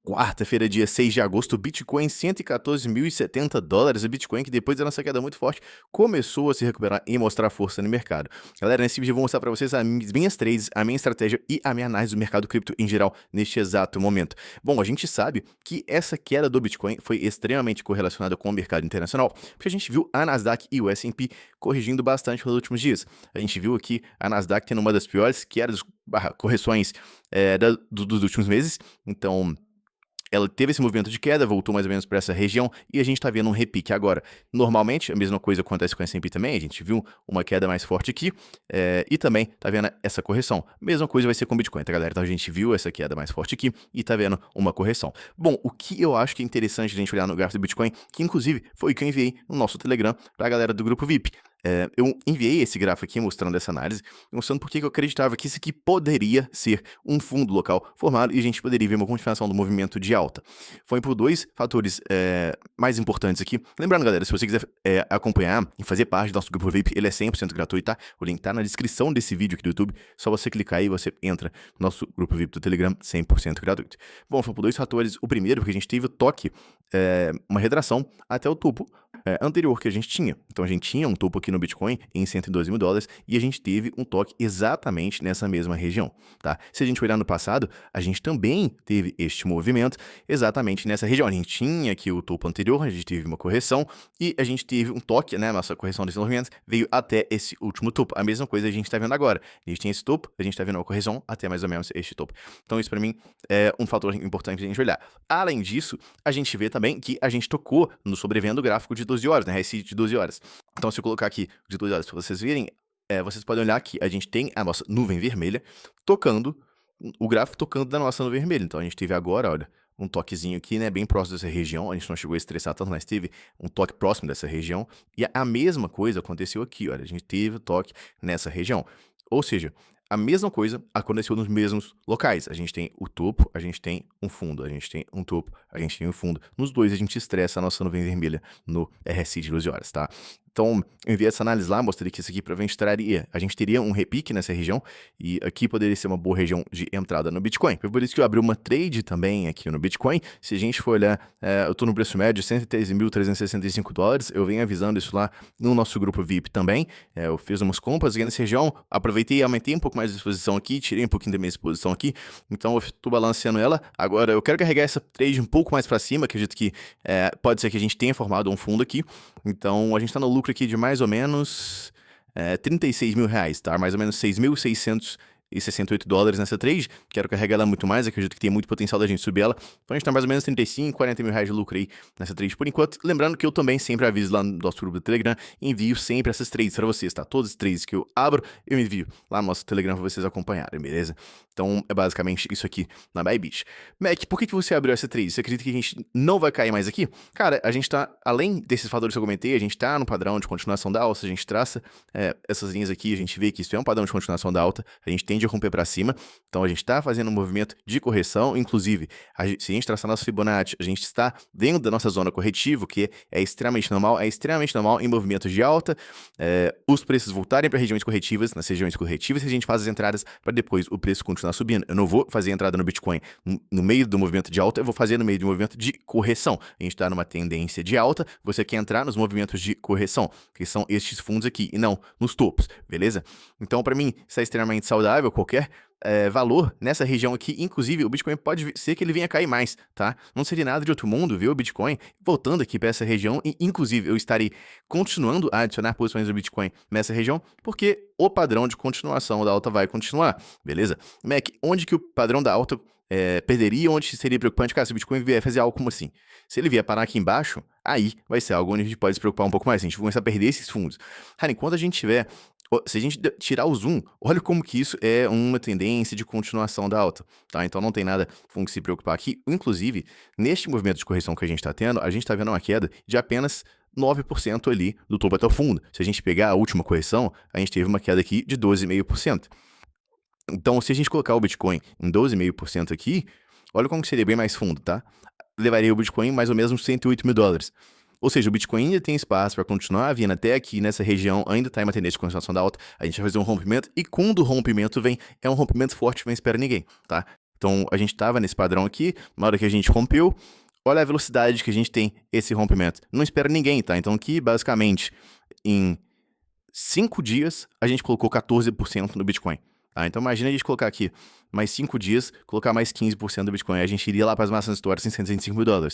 Quarta-feira, dia 6 de agosto, o Bitcoin $114.070. O Bitcoin, que depois da nossa queda muito forte, começou a se recuperar e mostrar força no mercado. Galera, nesse vídeo eu vou mostrar para vocês as minhas trades, a minha estratégia e a minha análise do mercado cripto em geral neste exato momento. Bom, a gente sabe que essa queda do Bitcoin foi extremamente correlacionada com o mercado internacional, porque a gente viu a Nasdaq e o S&P corrigindo bastante nos últimos dias. A gente viu aqui a Nasdaq tendo uma das piores quedas, correções dos últimos meses, então ela teve esse movimento de queda, voltou mais ou menos para essa região e a gente está vendo um repique agora. Normalmente, a mesma coisa acontece com a S&P também, a gente viu uma queda mais forte aqui e também está vendo essa correção. Mesma coisa vai ser com o Bitcoin, tá, galera? Então a gente viu essa queda mais forte aqui e está vendo uma correção. Bom, o que eu acho que é interessante a gente olhar no gráfico do Bitcoin, que inclusive foi o que eu enviei no nosso Telegram para a galera do grupo VIP. Eu enviei esse gráfico aqui mostrando essa análise, mostrando porque eu acreditava que isso aqui poderia ser um fundo local formado e a gente poderia ver uma continuação do movimento de alta. Foi por dois fatores mais importantes aqui. Lembrando, galera, se você quiser acompanhar e fazer parte do nosso grupo VIP, ele é 100% gratuito, tá? O link tá na descrição desse vídeo aqui do YouTube, só você clicar aí e você entra no nosso grupo VIP do Telegram, 100% gratuito. Bom, foi por dois fatores. O primeiro, porque a gente teve o toque, uma retração até o topo anterior que a gente tinha. Então a gente tinha um topo aqui no Bitcoin em $112.000 e a gente teve um toque exatamente nessa mesma região, tá? Se a gente olhar no passado, a gente também teve este movimento exatamente nessa região. A gente tinha aqui o topo anterior, a gente teve uma correção e a gente teve um toque, né? Nossa correção desse movimento veio até esse último topo. A mesma coisa a gente está vendo agora. A gente tem esse topo, a gente está vendo uma correção até mais ou menos este topo. Então isso para mim é um fator importante a gente olhar. Além disso, a gente vê também que a gente tocou no sobrevendo gráfico de 12 horas, né? RSI de 12 horas. Então, se eu colocar aqui de 12 horas para vocês verem, vocês podem olhar que a gente tem a nossa nuvem vermelha tocando, o gráfico tocando da nossa nuvem vermelha. Então, a gente teve agora, olha, um toquezinho aqui, né, bem próximo dessa região. A gente não chegou a estressar tanto, mas teve um toque próximo dessa região. E a mesma coisa aconteceu aqui, olha, a gente teve o toque nessa região. Ou seja, a mesma coisa aconteceu nos mesmos locais. A gente tem o topo, a gente tem um fundo, a gente tem um topo, a gente tem um fundo. Nos dois a gente estressa a nossa nuvem vermelha no RSI de 12 horas, tá? Então, eu enviei essa análise lá, mostrei que isso aqui provavelmente traria, a gente teria um repique nessa região e aqui poderia ser uma boa região de entrada no Bitcoin. Foi por isso que eu abri uma trade também aqui no Bitcoin. Se a gente for olhar, eu estou no preço médio de $113.365, eu venho avisando isso lá no nosso grupo VIP também. Eu fiz umas compras aqui nessa região, aproveitei e aumentei um pouco mais a exposição aqui, tirei um pouquinho da minha exposição aqui, então eu estou balanceando ela. Agora, eu quero carregar essa trade um pouco mais para cima, acredito que pode ser que a gente tenha formado um fundo aqui, então a gente está no lucro aqui de mais ou menos R$36 mil, tá? Mais ou menos $6.668 nessa trade. Quero carregar ela muito mais, acredito que tem muito potencial da gente subir ela. Então a gente tá mais ou menos 35, 40 mil reais de lucro aí nessa trade por enquanto. Lembrando que eu também sempre aviso lá no nosso grupo do Telegram, envio sempre essas trades para vocês, tá? Todas as trades que eu abro, eu envio lá no nosso Telegram para vocês acompanharem, beleza? Então é basicamente isso aqui na Bybit. Mac, por que você abriu essa trade? Você acredita que a gente não vai cair mais aqui? Cara, a gente tá, além desses fatores que eu comentei, a gente tá no padrão de continuação da alta, a gente traça essas linhas aqui, a gente vê que isso é um padrão de continuação da alta, a gente tende a romper para cima, então a gente está fazendo um movimento de correção, inclusive, se a gente traçar nosso Fibonacci, a gente está dentro da nossa zona corretiva, que é extremamente normal em movimentos de alta, os preços voltarem para regiões corretivas, nas regiões corretivas, a gente faz as entradas para depois o preço continuar subindo. Eu não vou fazer entrada no Bitcoin no meio do movimento de alta, eu vou fazer no meio do movimento de correção. A gente está numa tendência de alta, você quer entrar nos movimentos de correção, que são estes fundos aqui, e não nos topos, beleza? Então, para mim, isso é extremamente saudável, qualquer valor nessa região aqui, inclusive o Bitcoin pode ser que ele venha cair mais, tá? Não seria nada de outro mundo ver o Bitcoin voltando aqui para essa região e inclusive eu estarei continuando a adicionar posições do Bitcoin nessa região, porque o padrão de continuação da alta vai continuar, beleza? Mac, onde que o padrão da alta perderia, onde seria preocupante? Cara, se o Bitcoin vier fazer algo como assim? Se ele vier parar aqui embaixo, aí vai ser algo onde a gente pode se preocupar um pouco mais, a gente vai começar a perder esses fundos. Cara, enquanto a gente tiver, se a gente tirar o zoom, olha como que isso é uma tendência de continuação da alta, tá? Então não tem nada com que se preocupar aqui. Inclusive, neste movimento de correção que a gente está tendo, a gente está vendo uma queda de apenas 9% ali do topo até o fundo. Se a gente pegar a última correção, a gente teve uma queda aqui de 12,5%. Então, se a gente colocar o Bitcoin em 12,5% aqui, olha como que seria bem mais fundo, tá? Levaria o Bitcoin mais ou menos uns $108 mil. Ou seja, o Bitcoin ainda tem espaço para continuar vindo até aqui nessa região, ainda está em uma tendência de continuação da alta, a gente vai fazer um rompimento, e quando o rompimento vem, é um rompimento forte que não espera ninguém, tá? Então, a gente estava nesse padrão aqui, na hora que a gente rompeu, olha a velocidade que a gente tem esse rompimento. Não espera ninguém, tá? Então, aqui, basicamente, em 5 dias, a gente colocou 14% no Bitcoin. Tá? Então, imagina a gente colocar aqui mais 5 dias, colocar mais 15% do Bitcoin. A gente iria lá para as máximas históricas em $125 mil.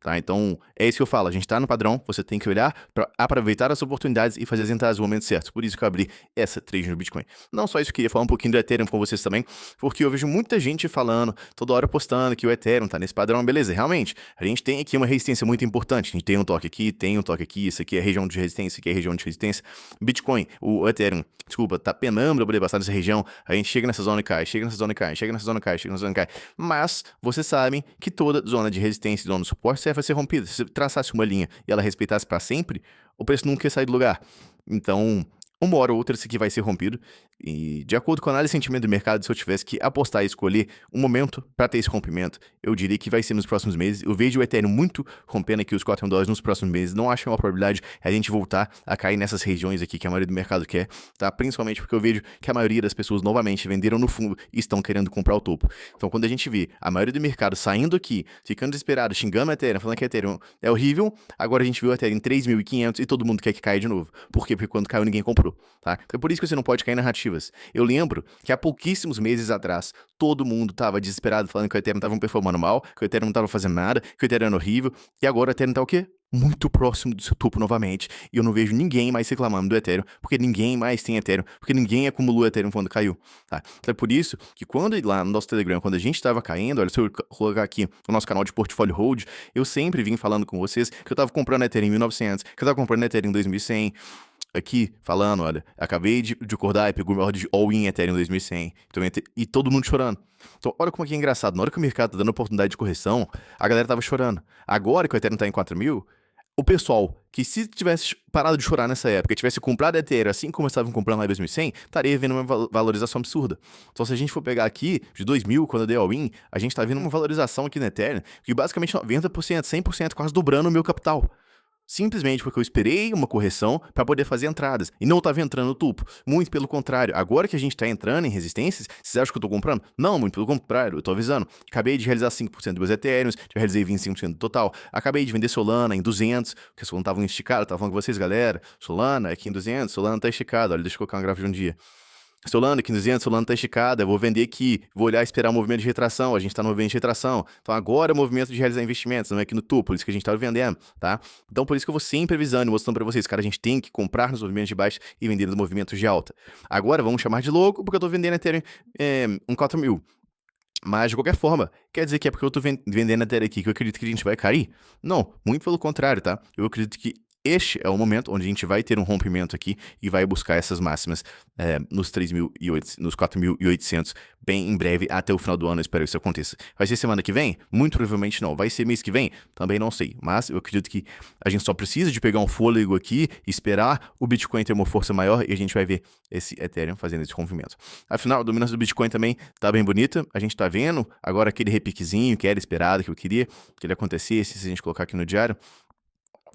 Tá? Então, é isso que eu falo. A gente está no padrão, você tem que olhar para aproveitar as oportunidades e fazer as entradas no momento certo. Por isso que eu abri essa trade no Bitcoin. Não só isso, eu queria falar um pouquinho do Ethereum com vocês também, porque eu vejo muita gente falando, toda hora postando que o Ethereum tá nesse padrão. Beleza, realmente, a gente tem aqui uma resistência muito importante. A gente tem um toque aqui, isso aqui é região de resistência, isso aqui é região de resistência. Bitcoin, o Ethereum, desculpa, tá penando pra poder passar nessa região. A gente chega nessa zona e cai, chega nessa zona e cai, chega nessa zona e cai, chega nessa zona e cai. Mas, vocês sabem que toda zona de resistência e zona de suporte serve a ser rompida. Se você traçasse uma linha e ela respeitasse para sempre, o preço nunca ia sair do lugar. Então, uma hora ou outra isso aqui vai ser rompido. E, de acordo com a análise de sentimento do mercado, se eu tivesse que apostar e escolher um momento para ter esse rompimento, eu diria que vai ser nos próximos meses. Eu vejo o Ethereum muito rompendo aqui os $4.000 nos próximos meses. Não acho que é uma probabilidade a gente voltar a cair nessas regiões aqui que a maioria do mercado quer, tá? Principalmente porque eu vejo que a maioria das pessoas novamente venderam no fundo e estão querendo comprar o topo. Então, quando a gente vê a maioria do mercado saindo aqui, ficando desesperado, xingando o Ethereum, falando que o Ethereum é horrível, agora a gente viu o Ethereum em 3.500 e todo mundo quer que caia de novo. Por quê? Porque quando caiu ninguém comprou, tá? Então, é por isso que você não pode cair em narrativas. Eu lembro que há pouquíssimos meses atrás, todo mundo tava desesperado falando que o Ethereum tava performando mal, que o Ethereum não tava fazendo nada, que o Ethereum era horrível, e agora o Ethereum tá o quê? Muito próximo do seu topo novamente, e eu não vejo ninguém mais reclamando do Ethereum, porque ninguém mais tem Ethereum, porque ninguém acumulou Ethereum quando caiu, tá? Então é por isso que quando lá no nosso Telegram, quando a gente tava caindo, olha, se eu colocar aqui o nosso canal de Portfólio Hold, eu sempre vim falando com vocês que eu tava comprando Ethereum em 1900, que eu tava comprando Ethereum em 2100, aqui falando, olha, acabei de acordar e pegou meu ordem de all-in Ethereum 2100, então, e todo mundo chorando. Então, olha como é que é engraçado, na hora que o mercado tá dando oportunidade de correção, a galera tava chorando. Agora que o Ethereum tá em 4.000, o pessoal que se tivesse parado de chorar nessa época, tivesse comprado Ethereum assim como estavam comprando lá em 2100, estaria vendo uma valorização absurda. Então, se a gente for pegar aqui, de 2000, quando eu dei all-in, a gente tá vendo uma valorização aqui no Ethereum, que basicamente 90%, 100%, quase dobrando o meu capital. Simplesmente porque eu esperei uma correção para poder fazer entradas e não estava entrando no topo. Muito pelo contrário, agora que a gente está entrando em resistências, vocês acham que eu estou comprando? Não, muito pelo contrário, eu estou avisando. Acabei de realizar 5% dos meus Ethereums, já realizei 25% do total. Acabei de vender Solana em 200, porque a Solana estava esticada, estava falando com vocês, galera. Solana aqui em 200, Solana está esticada, olha, deixa eu colocar um gráfico de um dia. Solana aqui em 200, Solana tá esticada, eu vou vender aqui, vou olhar e esperar o movimento de retração, a gente tá no movimento de retração, então agora é o movimento de realizar investimentos, não é aqui no topo, por isso que a gente tá vendendo, tá? Então por isso que eu vou sempre avisando e mostrando pra vocês, cara, a gente tem que comprar nos movimentos de baixa e vender nos movimentos de alta. Agora vamos chamar de louco, porque eu tô vendendo Ethereum em 4.000. Mas, de qualquer forma, quer dizer que é porque eu tô vendendo Ethereum aqui que eu acredito que a gente vai cair? Não, muito pelo contrário, tá? Eu acredito que este é o momento onde a gente vai ter um rompimento aqui e vai buscar essas máximas nos 3.800, nos 4.800 bem em breve, até o final do ano, eu espero que isso aconteça. Vai ser semana que vem? Muito provavelmente não. Vai ser mês que vem? Também não sei. Mas eu acredito que a gente só precisa de pegar um fôlego aqui, esperar o Bitcoin ter uma força maior e a gente vai ver esse Ethereum fazendo esse rompimento. Afinal, a dominância do Bitcoin também tá bem bonita. A gente tá vendo agora aquele repiquezinho que era esperado, que eu queria que ele acontecesse, se a gente colocar aqui no diário.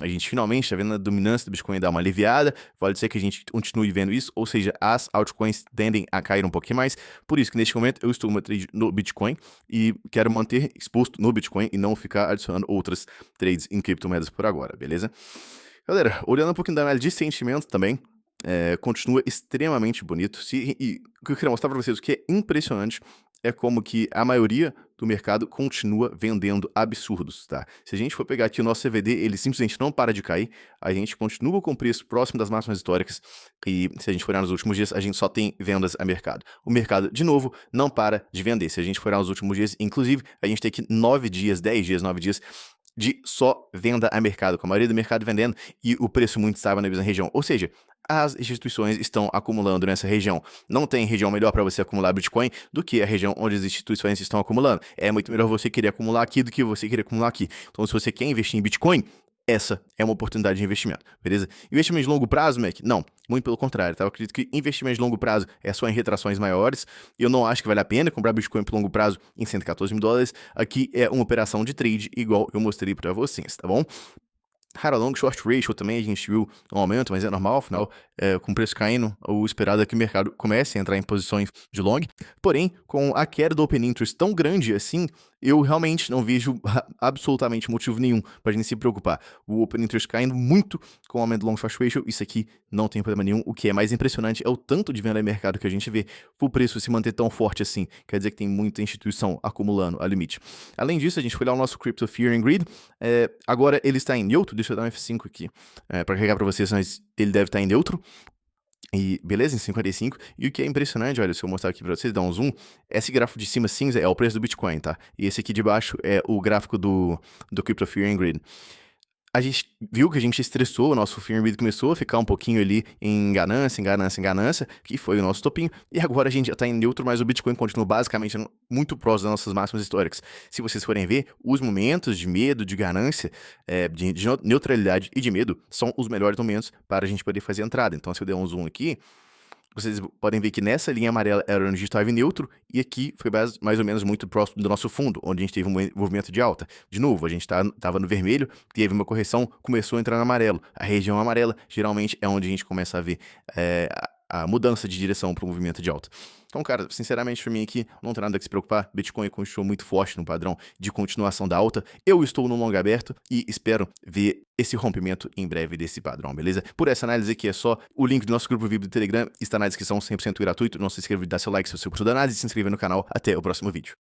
A gente finalmente está vendo a dominância do Bitcoin dar uma aliviada, pode ser que a gente continue vendo isso, ou seja, as altcoins tendem a cair um pouquinho mais, por isso que neste momento eu estou numa trade no Bitcoin e quero manter exposto no Bitcoin e não ficar adicionando outras trades em criptomoedas por agora, beleza? Galera, olhando um pouquinho da análise de sentimento também, continua extremamente bonito, e o que eu queria mostrar para vocês, o que é impressionante, é como que a maioria do mercado continua vendendo absurdos, tá? Se a gente for pegar aqui o nosso CVD, ele simplesmente não para de cair, a gente continua com preço próximo das máximas históricas e se a gente for olhar nos últimos dias, a gente só tem vendas a mercado. O mercado, de novo, não para de vender. Se a gente for olhar nos últimos dias, inclusive, a gente tem aqui 9 dias, 10 dias, 9 dias de só venda a mercado, com a maioria do mercado vendendo e o preço muito estável na mesma região. Ou seja, as instituições estão acumulando nessa região. Não tem região melhor para você acumular Bitcoin do que a região onde as instituições estão acumulando. É muito melhor você querer acumular aqui do que você querer acumular aqui. Então, se você quer investir em Bitcoin, essa é uma oportunidade de investimento, beleza? Investimento de longo prazo, Mac? Não, muito pelo contrário, tá? Eu acredito que investimento de longo prazo é só em retrações maiores. Eu não acho que vale a pena comprar Bitcoin por longo prazo em $114 mil. Aqui é uma operação de trade igual eu mostrei para vocês, tá bom? High long short ratio também a gente viu um aumento, mas é normal, afinal, com o preço caindo, o esperado é que o mercado comece a entrar em posições de long. Porém, com a queda do Open Interest tão grande assim, eu realmente não vejo absolutamente motivo nenhum para a gente se preocupar. O Open Interest caindo muito com o aumento do long short ratio, isso aqui não tem problema nenhum. O que é mais impressionante é o tanto de venda em mercado que a gente vê para o preço se manter tão forte assim. Quer dizer que tem muita instituição acumulando a limite. Além disso, a gente foi olhar o nosso Crypto Fear and Greed. Agora ele está em neutro, deixa eu dar um F5 aqui para carregar para vocês, mas ele deve estar em neutro. E beleza, em 55. E o que é impressionante, olha, se eu mostrar aqui pra vocês, dar um zoom, esse gráfico de cima cinza é o preço do Bitcoin, tá? E esse aqui de baixo é o gráfico do Crypto Fear and Greed. A gente viu que a gente estressou, o nosso Fear and Greed começou a ficar um pouquinho ali em ganância, que foi o nosso topinho, e agora a gente já tá em neutro, mas o Bitcoin continua basicamente muito próximo das nossas máximas históricas. Se vocês forem ver, os momentos de medo, de ganância, de neutralidade e de medo são os melhores momentos para a gente poder fazer a entrada. Então, se eu der um zoom aqui, vocês podem ver que nessa linha amarela era onde a gente estava em neutro, e aqui foi mais ou menos muito próximo do nosso fundo, onde a gente teve um movimento de alta. De novo, a gente estava no vermelho, teve uma correção, começou a entrar no amarelo. A região amarela geralmente é onde a gente começa a ver a mudança de direção para o movimento de alta. Então, cara, sinceramente, para mim aqui, não tem nada que se preocupar. Bitcoin continuou muito forte no padrão de continuação da alta. Eu estou no longo aberto e espero ver esse rompimento em breve desse padrão, beleza? Por essa análise aqui é só o link do nosso grupo VIP do Telegram, está na descrição, 100% gratuito. Não se inscreva e dá seu like se você gostou da análise e se inscreva no canal. Até o próximo vídeo.